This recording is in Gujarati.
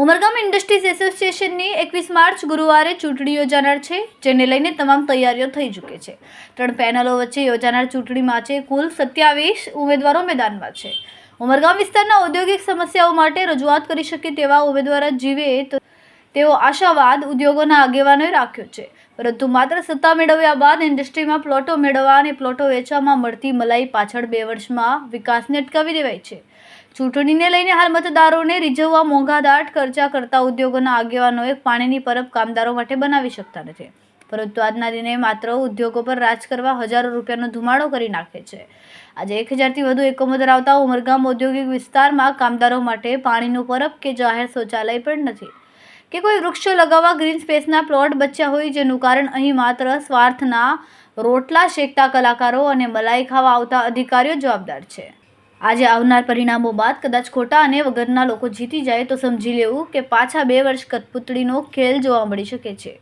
ઉમરગામ ઇન્ડસ્ટ્રીઝ એસોસિએશનની 21 માર્ચ ગુરુવારે ચૂંટણી યોજાનાર છે, જેને લઈને તમામ તૈયારીઓ થઈ ચૂકી છે। 3 પેનલો વચ્ચે યોજાનાર ચૂંટણીમાં કુલ 27 ઉમેદવારો મેદાનમાં છે। ઉમરગામ વિસ્તારના ઔદ્યોગિક સમસ્યાઓ માટે રજૂઆત કરી શકે તેવા ઉમેદવાર જીવે તેવો આશાવાદ ઉદ્યોગોના આગેવાનોએ રાખ્યો છે, પરંતુ માત્ર સત્તા મેળવ્યા બાદ ઇન્ડસ્ટ્રીમાં પ્લોટો મેળવવા અને પ્લોટો વેચવામાં મળતી મલાઈ પાછળ 2 વર્ષમાં વિકાસને અટકાવી દેવાય છે। ચૂંટણીને લઈને હાલ મતદારોને રીઝવવા મોંઘાદાટ ખર્ચા કરતા ઉદ્યોગોના આગેવાનોએ પાણીની પરબ કામદારો માટે બનાવી શકતા નથી, પરંતુ આજના દિને માત્ર ઉદ્યોગો પર રાજ કરવા હજારો રૂપિયાનો ધુમાડો કરી નાખે છે। આજે 1000થી વધુ એકમો ધરાવતા ઉમરગામ ઔદ્યોગિક વિસ્તારમાં કામદારો માટે પાણીનું પરબ કે જાહેર શૌચાલય પણ નથી, કે કોઈ વૃક્ષો લગાવવા ગ્રીન સ્પેસના પ્લોટ બચ્યા હોય, જેનું કારણ અહીં માત્ર સ્વાર્થના રોટલા શેકતા કલાકારો અને મલાઈ ખાવા આવતા અધિકારીઓ જવાબદાર છે। આજે આવનાર પરિણામો બાદ કદાચ ખોટા અને વગરના લોકો જીતી જાય તો સમજી લેવું કે પાછા 2 વર્ષ કઠપૂતળીનો ખેલ જોવા મળી શકે છે।